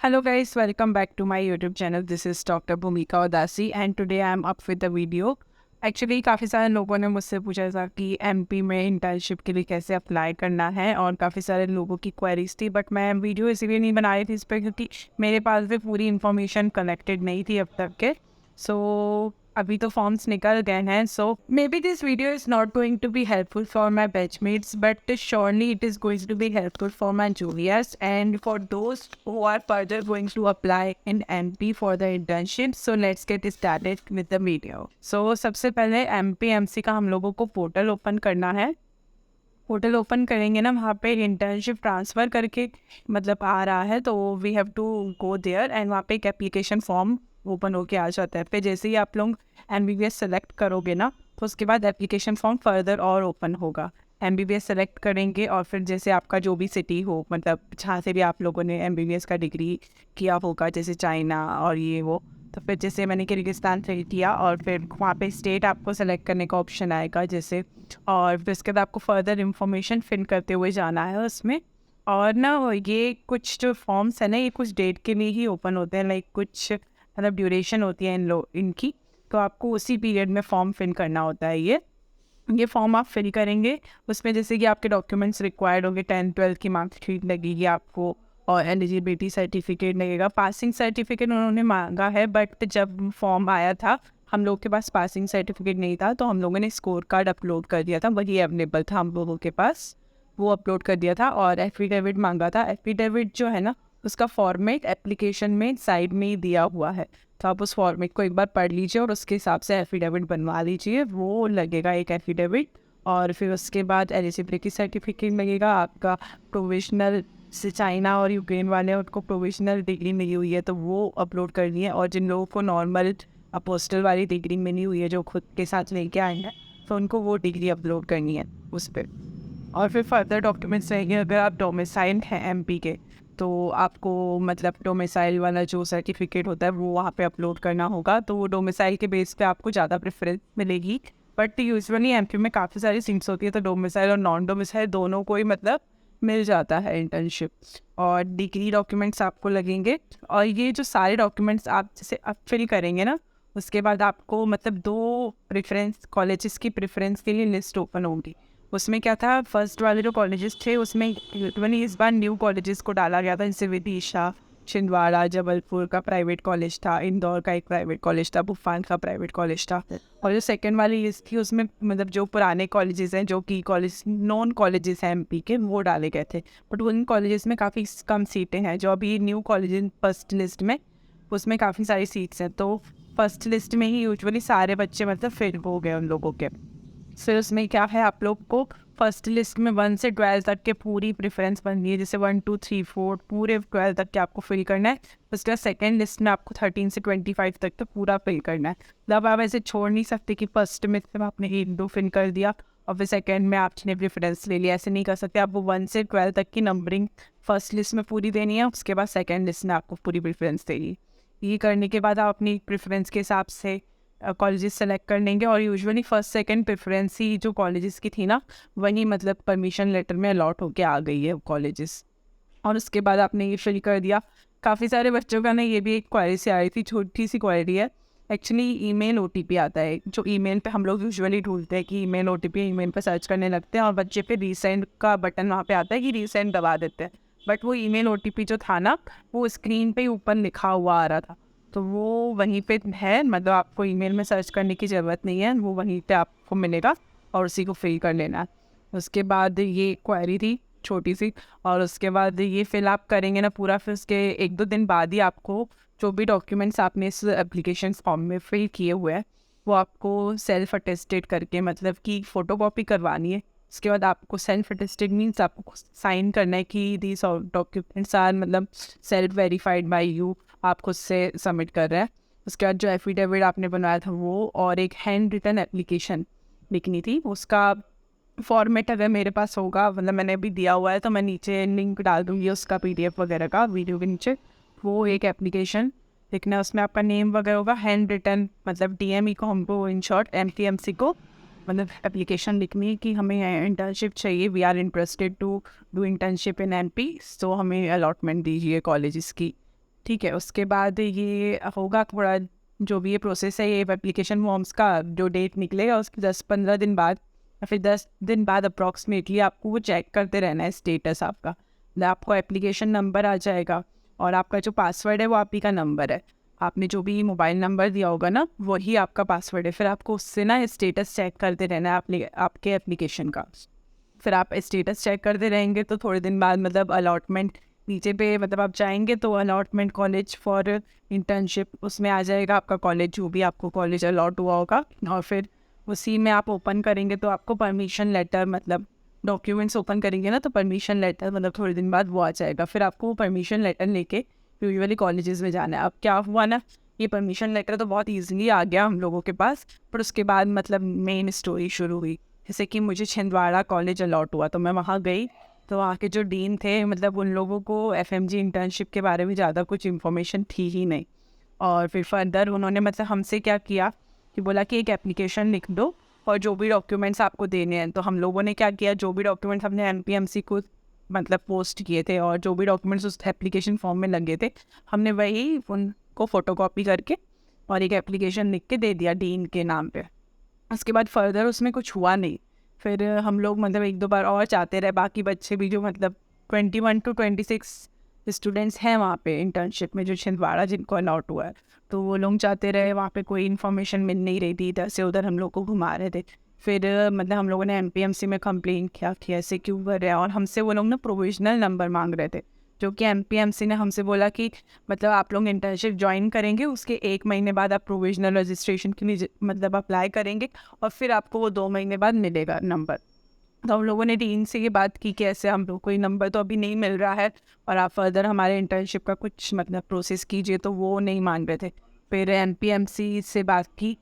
Hello guys, welcome back to my YouTube channel. This is Dr. Bhumika Udasi and today I am up with a video. Actually काफ़ी सारे लोगों ने मुझसे पूछा था कि एमपी में इंटर्नशिप के लिए कैसे अप्लाई करना है और काफ़ी सारे लोगों की क्वेरीज थी, बट मैं वीडियो इसीलिए नहीं बना रही थी इस पर क्योंकि मेरे पास भी पूरी इन्फॉर्मेशन कलेक्टेड नहीं थी अब तक के. सो अभी तो फॉर्म्स निकल गए हैं. So maybe this video is not going to be helpful for my batchmates, but surely it is going to be helpful for my juniors and for those who are further going to apply in MP for the internship. So let's get started with the video. So सबसे पहले MPMC का हम लोगों को portal open करना है. Portal open करेंगे ना, वहाँ पे इंटर्नशिप ट्रांसफ़र करके मतलब आ रहा है, तो we have to go there and वहाँ पे एक एप्लीकेशन फॉर्म ओपन होके आ जाता है. फिर जैसे ही आप लोग MBBS सेलेक्ट करोगे ना, तो उसके बाद एप्लीकेशन फॉर्म फर्दर और ओपन होगा. MBBS सेलेक्ट करेंगे और फिर जैसे आपका जो भी सिटी हो, मतलब जहाँ से भी आप लोगों ने MBBS का डिग्री किया होगा, जैसे चाइना और ये वो, तो फिर जैसे मैंने किर्गिस्तान से किया और फिर वहाँ पे स्टेट आपको सेलेक्ट करने का ऑप्शन आएगा जैसे, और फिर उसके बाद आपको फर्दर इंफॉर्मेशन फिल करते हुए जाना है उसमें. और ना ये कुछ जो फॉर्म्स है ना, ये कुछ डेट के लिए ही ओपन होते हैं, लाइक कुछ मतलब ड्यूरेशन होती है इनकी, तो आपको उसी पीरियड में फॉर्म फिल करना होता है. ये फॉर्म आप फिल करेंगे, उसमें जैसे कि आपके डॉक्यूमेंट्स रिक्वायर्ड होंगे, 10th-12th की मार्कशीट लगेगी आपको और एलिजिबिलिटी सर्टिफिकेट लगेगा. पासिंग सर्टिफिकेट उन्होंने मांगा है, बट जब फॉर्म आया था हम लोग के पास पासिंग सर्टिफिकेट नहीं था, तो हम लोगों ने स्कोर कार्ड अपलोड कर दिया था, वही अवेलेबल था हम लोगों के पास, वो अपलोड कर दिया था. और एफिडेविट मांगा था. एफिडेविट जो है ना, उसका फॉर्मेट एप्लीकेशन में साइड में ही दिया हुआ है, तो आप उस फॉर्मेट को एक बार पढ़ लीजिए और उसके हिसाब से एफिडेविट बनवा लीजिए, वो लगेगा एक एफिडेविट. और फिर उसके बाद एलिजिबिलिटी सर्टिफिकेट लगेगा आपका. प्रोविजनल से चाइना और यूक्रेन वाले उनको प्रोविजनल डिग्री मिली हुई है, तो वो अपलोड करनी है. और जिन लोगों को नॉर्मल अपोस्टल वाली डिग्री मिली हुई है जो खुद के साथ लेके आए हैं, तो उनको वो डिग्री अपलोड करनी है उस पर. और फिर फर्दर डॉक्यूमेंट्स रहेंगे. अगर आप डोमिसाइल हैं एमपी के, तो आपको मतलब डोमिसाइल वाला जो सर्टिफिकेट होता है वो वहाँ पे अपलोड करना होगा, तो वो डोमिसाइल के बेस पे आपको ज़्यादा प्रेफरेंस मिलेगी. बट यूजुअली एमपी में काफ़ी सारी सीट्स होती है, तो डोमिसाइल और नॉन डोमिसाइल दोनों को ही मतलब मिल जाता है इंटर्नशिप. और डिग्री डॉक्यूमेंट्स आपको लगेंगे. और ये जो सारे डॉक्यूमेंट्स आप जैसे अब फिल करेंगे ना, उसके बाद आपको मतलब 2 प्रेफरेंस कॉलेजेस की प्रेफरेंस के लिए लिस्ट ओपन होगी. उसमें क्या था, फर्स्ट वाले जो कॉलेजेस थे उसमें यूजुअली इस बार न्यू कॉलेजेस को डाला गया था, जैसे विदिशा, छिंदवाड़ा, जबलपुर का प्राइवेट कॉलेज था, इंदौर का एक प्राइवेट कॉलेज था, भोपाल का प्राइवेट कॉलेज था. और जो सेकंड वाली लिस्ट थी उसमें मतलब जो पुराने कॉलेजेस हैं, जो कि कॉलेज नॉन कॉलेजेस हैं एमपी के, वो डाले गए थे. बट उन कॉलेजेस में काफ़ी कम सीटें हैं. जो अभी न्यू कॉलेज फर्स्ट लिस्ट में, उसमें काफ़ी सारी सीट्स हैं, तो फर्स्ट लिस्ट में ही यूजुअली सारे बच्चे मतलब फिल हो गए उन लोगों के. फिर उसमें क्या है, आप लोग को फर्स्ट लिस्ट में 1 से 12 तक के पूरी प्रेफरेंस बननी है, जैसे 1 2 3 4 पूरे 12 तक के आपको फिल करना है. उसके बाद सेकेंड लिस्ट में आपको 13 से 25 तक तो पूरा फिल करना है. मतलब आप ऐसे छोड़ नहीं सकते कि फर्स्ट में सिर्फ आपने 1-2 फिल कर दिया और फिर सेकेंड में आपने प्रेफरेंस ले लिया, ऐसे नहीं कर सकते. आपको 1 से 12 तक की नंबरिंग फर्स्ट लिस्ट में पूरी देनी है, उसके बाद सेकेंड लिस्ट में आपको पूरी प्रेफरेंस देनी. ये करने के बाद आप अपनी प्रेफरेंस के हिसाब से कॉलेजेस सेलेक्ट कर लेंगे. और यूजुअली फर्स्ट सेकंड प्रेफरेंस ही जो कॉलेजेस की थी ना, वही मतलब परमिशन लेटर में अलॉट होके आ गई है कॉलेजेस. और उसके बाद आपने ये फिल कर दिया. काफ़ी सारे बच्चों का ना ये भी एक क्वेरी से आई थी, छोटी सी क्वेरी है. एक्चुअली ईमेल OTP आता है, जो ईमेल पे हम लोग यूजुअली ढूंढते हैं कि ईमेल OTP, ईमेल पे सर्च करने लगते हैं और बच्चे पे रीसेंड का बटन वहाँ पे आता है कि रीसेंड दबा देते हैं. बट वो ईमेल OTP जो था ना, वो स्क्रीन पे ऊपर लिखा हुआ आ रहा था, तो वो वहीं पे है, मतलब आपको ईमेल में सर्च करने की ज़रूरत नहीं है, वो वहीं पे आपको मिलेगा और उसी को फिल कर लेना है. उसके बाद ये क्वेरी थी छोटी सी, और उसके बाद ये फिल आप करेंगे ना पूरा, फिर उसके 1-2 दिन बाद ही आपको जो भी डॉक्यूमेंट्स आपने इस एप्लीकेशन फॉर्म में फिल किए हुए हैं, वो आपको सेल्फ अटेस्टेड करके मतलब कि फ़ोटोकॉपी करवानी है. उसके बाद आपको सेल्फ अटेस्टेड मीन्स आपको साइन करना है कि दीज डॉक्यूमेंट्स आर मतलब सेल्फ वेरीफाइड बाय यू, आप खुद से सबमिट कर रहे हैं. उसके बाद जो एफिडेविट आपने बनवाया था वो, और एक हैंड रिटन एप्लीकेशन लिखनी थी, उसका फॉर्मेट अगर मेरे पास होगा, मतलब मैंने अभी दिया हुआ है, तो मैं नीचे लिंक डाल दूँगी उसका PDF वगैरह का वीडियो के नीचे. वो एक एप्लीकेशन लिखना है, उसमें आपका नेम वगैरह होगा, हैंड रिटन मतलब DME को हमको इन शॉर्ट MTMC को मतलब एप्लीकेशन लिखनी है कि हमें इंटर्नशिप चाहिए, we are interested to do internship in MP, तो हमें अलॉटमेंट दीजिए कॉलेजेस की. ठीक है, उसके बाद ये होगा थोड़ा, जो भी ये प्रोसेस है, ये एप्लीकेशन फॉर्म्स का जो डेट निकलेगा उसके 10-15 दिन बाद या फिर 10 दिन बाद अप्रॉक्सीमेटली आपको वो चेक करते रहना है स्टेटस आपका। आपको एप्लीकेशन नंबर आ जाएगा और आपका जो पासवर्ड है वो आप ही का नंबर है। आपने जो भी मोबाइल नंबर दिया होगा ना, वही आपका पासवर्ड है। फिर आपको उससे ना स्टेटस चेक करते रहना है आपके एप्लीकेशन का। फिर आप स्टेटस चेक करते रहेंगे तो थोड़े दिन बाद मतलब अलॉटमेंट नीचे पे मतलब आप जाएंगे तो अलॉटमेंट कॉलेज फॉर इंटर्नशिप उसमें आ जाएगा आपका कॉलेज, जो भी आपको कॉलेज अलॉट हुआ होगा। और फिर उसी में आप ओपन करेंगे तो आपको परमिशन लेटर, मतलब डॉक्यूमेंट्स ओपन करेंगे ना तो परमिशन लेटर मतलब थोड़े दिन बाद वो आ जाएगा। फिर आपको वो परमिशन लेटर लेके यूजुअली कॉलेजेस में जाना है। अब क्या हुआ ना, ये परमिशन लेटर तो बहुत ईजिली आ गया हम लोगों के पास, पर उसके बाद मतलब मेन स्टोरी शुरू हुई। जैसे कि मुझे छिंदवाड़ा कॉलेज अलॉट हुआ तो मैं वहाँ गई, तो वहाँ के जो डीन थे मतलब उन लोगों को एफएमजी इंटर्नशिप के बारे में ज़्यादा कुछ इन्फॉर्मेशन थी ही नहीं। और फिर फर्दर उन्होंने मतलब हमसे क्या किया कि बोला कि एक एप्लीकेशन लिख दो और जो भी डॉक्यूमेंट्स आपको देने हैं। तो हम लोगों ने क्या किया, जो भी डॉक्यूमेंट्स हमने एमपीएमसी को मतलब पोस्ट किए थे और जो भी डॉक्यूमेंट्स उस एप्लीकेशन फॉर्म में लगे थे, हमने वही उनको फ़ोटोकॉपी करके और एक एप्लीकेशन लिख के दे दिया डीन के नाम पे। उसके बाद फर्दर उसमें कुछ हुआ नहीं। फिर हम लोग मतलब 1-2 बार और जाते रहे, बाकी बच्चे भी जो मतलब 21 to 26 स्टूडेंट्स हैं वहाँ पे इंटर्नशिप में जो छिंदवाड़ा जिनको अलॉट हुआ है, तो वो लोग जाते रहे। वहाँ पे कोई इन्फॉर्मेशन मिल नहीं रही थी, इधर से उधर हम लोग को घुमा रहे थे। फिर मतलब हम लोगों ने एमपीएमसी में कंप्लेन किया कि ऐसे क्यों कर रहे हैं, और हमसे वो लोग ना प्रोविजनल नंबर मांग रहे थे, जो कि एमपीएमसी ने हमसे बोला कि मतलब आप लोग इंटर्नशिप ज्वाइन करेंगे उसके 1 महीने बाद आप प्रोविजनल रजिस्ट्रेशन के लिए मतलब अप्लाई करेंगे और फिर आपको वो 2 महीने बाद मिलेगा नंबर। तो हम लोगों ने डीन से ये बात की कि ऐसे हम लोग को ये नंबर तो अभी नहीं मिल रहा है और आप फर्दर हमारे इंटर्नशिप का कुछ मतलब प्रोसेस कीजिए, तो वो नहीं मान रहे थे। फिर एमपीएमसी से बात की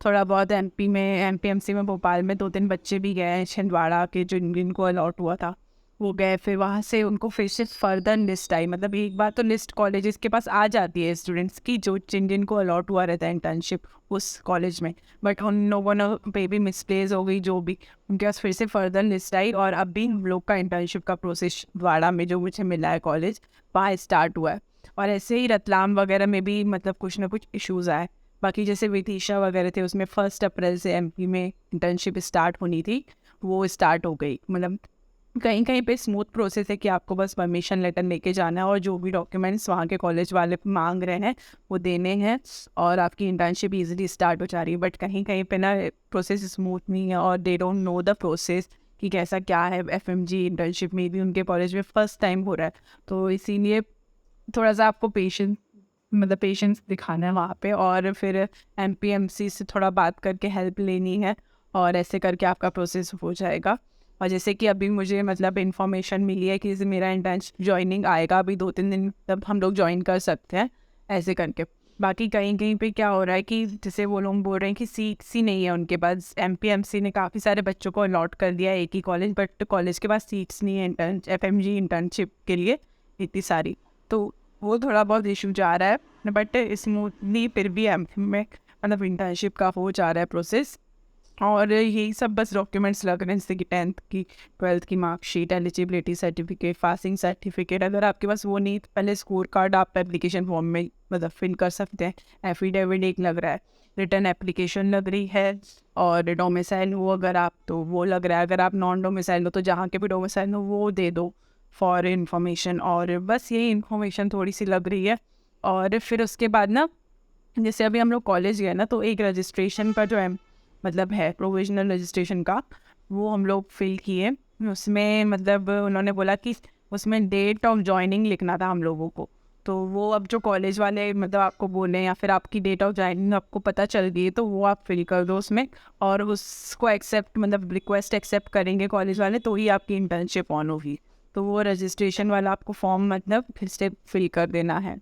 थोड़ा बहुत, एमपीएमसी में भोपाल में 2-3 बच्चे भी गए हैं छिंदवाड़ा के जिनको अलॉट हुआ था, वो गए। फिर वहाँ से उनको फिर से फर्दर लिस्ट आई, मतलब एक बार तो लिस्ट कॉलेजेस के पास आ जाती है स्टूडेंट्स की जो जिनको अलॉट हुआ रहता है इंटर्नशिप उस कॉलेज में, बट उन लोगों ने पे भी मिसप्लेस हो गई, जो भी उनके पास फिर से फर्दर लिस्ट आई। और अब भी हम लोग का इंटर्नशिप का प्रोसेस वाड़ा में जो मुझे मिला है कॉलेज, वहाँ स्टार्ट हुआ है। और ऐसे ही रतलाम वगैरह में भी मतलब कुछ ना कुछ इश्यूज़ आए। बाकी जैसे विदिशा वगैरह थे उसमें 1 अप्रैल से एमपी में इंटर्नशिप स्टार्ट होनी थी, वो स्टार्ट हो गई। मतलब कहीं कहीं पे स्मूथ प्रोसेस है कि आपको बस परमिशन लेटर लेके जाना है और जो भी डॉक्यूमेंट्स वहाँ के कॉलेज वाले मांग रहे हैं वो देने हैं और आपकी इंटर्नशिप इजीली स्टार्ट हो जा रही है। बट कहीं कहीं पे ना प्रोसेस स्मूथ नहीं है और they don't know the process कि कैसा क्या है। एफएमजी इंटर्नशिप में भी उनके कॉलेज में फर्स्ट टाइम हो रहा है, तो इसीलिए थोड़ा सा आपको पेशेंस दिखाना है वहाँ पे। और फिर एमपीएमसी से थोड़ा बात करके हेल्प लेनी है और ऐसे करके आपका प्रोसेस हो जाएगा। और जैसे कि अभी मुझे मतलब इन्फॉर्मेशन मिली है कि मेरा इंटर्नशिप ज्वाइनिंग आएगा अभी 2-3 दिन, तब हम लोग ज्वाइन कर सकते हैं ऐसे करके। बाकी कहीं कहीं पे क्या हो रहा है कि जैसे वो लोग बोल रहे हैं कि सीट्स ही नहीं है उनके पास। एमपीएमसी ने काफ़ी सारे बच्चों को अलॉट कर दिया है एक ही कॉलेज, बट कॉलेज के पास सीट्स नहीं है एफएमजी इंटर्नशिप के लिए इतनी सारी, तो वो थोड़ा बहुत इशू जा रहा है। बट स्मूथली फिर भी एमपी में मतलब इंटर्नशिप का हो जा रहा है प्रोसेस। और यही सब बस डॉक्यूमेंट्स लग रहे हैं, जैसे कि 10th की 12th की marksheet, eligibility certificate, passing certificate. अगर आपके पास वो नहीं, पहले स्कोर कार्ड आप एप्लीकेशन फॉर्म में मतलब फिल कर सकते हैं। एफिडेविट एक लग रहा है, रिटर्न एप्लीकेशन लग रही है, और डोमिसाइल हो अगर आप तो वो लग रहा है। अगर आप नॉन डोमिसाइल हो तो जहाँ के भी डोमिसाइल हो वो दे दो फॉर इन्फॉर्मेशन। और बस यही इन्फॉर्मेशन थोड़ी सी लग रही है। और फिर उसके बाद ना जैसे अभी हम लोग कॉलेज गए ना, तो एक रजिस्ट्रेशन का जो है मतलब है प्रोविजनल रजिस्ट्रेशन का, वो हम लोग फिल किए। उसमें मतलब उन्होंने बोला कि उसमें डेट ऑफ जॉइनिंग लिखना था हम लोगों को। तो वो अब जो कॉलेज वाले मतलब आपको बोले या फिर आपकी डेट ऑफ जॉइनिंग आपको पता चल गई है तो वो आप फिल कर दो उसमें, और उसको एक्सेप्ट मतलब रिक्वेस्ट एक्सेप्ट करेंगे कॉलेज वाले तो ही आपकी इंटर्नशिप ऑन होगी। तो वो रजिस्ट्रेशन वाला आपको फॉर्म मतलब फिर से फिल कर देना है।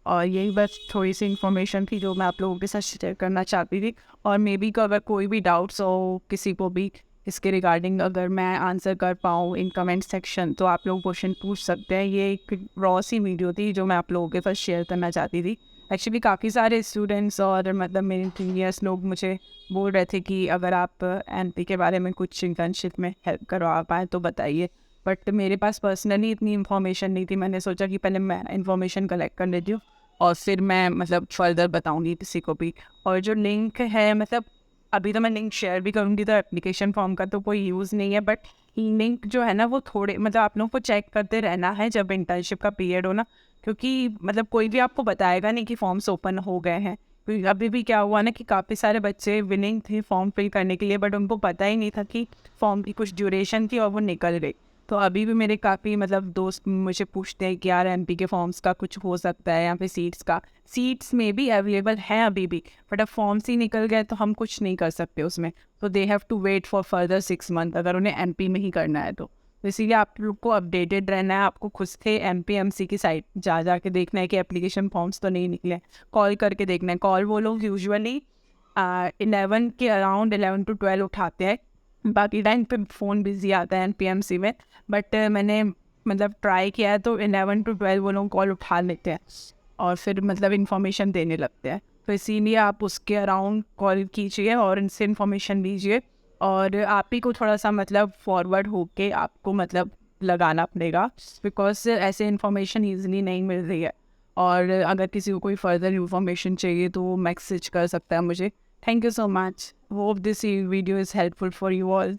और यही बस थोड़ी सी इन्फॉर्मेशन थी जो मैं आप लोगों के साथ शेयर करना चाहती थी। और मे बी अगर कोई भी डाउट्स हो किसी को भी इसके रिगार्डिंग, अगर मैं आंसर कर पाऊँ इन कमेंट सेक्शन, तो आप लोग क्वेश्चन पूछ सकते हैं। ये एक रॉ सी वीडियो थी जो मैं आप लोगों के साथ शेयर करना चाहती थी। एक्चुअली काफ़ी सारे स्टूडेंट्स और मतलब मेरे सीनियर्स लोग मुझे बोल रहे थे कि अगर आप एमपी के बारे में कुछ इंटर्नशिप में हेल्प करवा पाएँ तो बताइए। बट मेरे पास पर्सनली इतनी इन्फॉर्मेशन नहीं थी। मैंने सोचा कि पहले मैं इन्फॉर्मेशन कलेक्ट कर लेती हूँ और फिर मैं मतलब फर्दर बताऊँगी किसी को भी। और जो लिंक है मतलब अभी तो मैं लिंक शेयर भी करूँगी, तो एप्लीकेशन फॉर्म का तो कोई यूज़ नहीं है, बट लिंक जो है ना वो थोड़े मतलब आप लोगों को चेक करते रहना है जब इंटर्नशिप का पीरियड हो ना, क्योंकि मतलब कोई भी आपको बताएगा नहीं कि फॉर्म्स ओपन हो गए हैं। क्योंकि अभी भी क्या हुआ ना कि काफ़ी सारे बच्चे विलिंग थे फॉर्म फिल करने के लिए, बट उनको पता ही नहीं था कि फॉर्म की कुछ ड्यूरेशन थी और वो निकल गई। तो अभी भी मेरे काफ़ी मतलब दोस्त मुझे पूछते हैं कि यार एमपी के फॉर्म्स का कुछ हो सकता है या फिर सीट्स में भी अवेलेबल हैं अभी भी, बट अब फॉर्म्स ही निकल गए तो हम कुछ नहीं कर सकते उसमें। तो they have to wait for further 6 month अगर उन्हें एमपी में ही करना है तो इसीलिए आप लोग को अपडेटेड रहना है। आपको खुद से एमपीएमसी की साइट जा के देखना है कि एप्लीकेशन फॉर्म्स तो नहीं निकले। कॉल करके देखना है। कॉल वो लोग यूजुअली 11 के अराउंड 11 to 12 उठाते हैं, बाकी टाइम पे फ़ोन बिजी आता है एनपीएमसी में। बट मैंने मतलब ट्राई किया है तो 11 to 12 वो लोग कॉल उठा लेते हैं और फिर मतलब इन्फॉर्मेशन देने लगते हैं। तो इसीलिए आप उसके अराउंड कॉल कीजिए और इनसे इन्फॉर्मेशन लीजिए, और आप ही को थोड़ा सा मतलब फॉरवर्ड होके आपको मतलब लगाना पड़ेगा, बिकॉज ऐसे इन्फॉर्मेशन ईजिली नहीं मिल रही है। और अगर किसी को कोई फर्दर इन्फॉर्मेशन चाहिए तो वो मैसेज कर सकता है मुझे। Thank you so much. Hope this video is helpful for you all.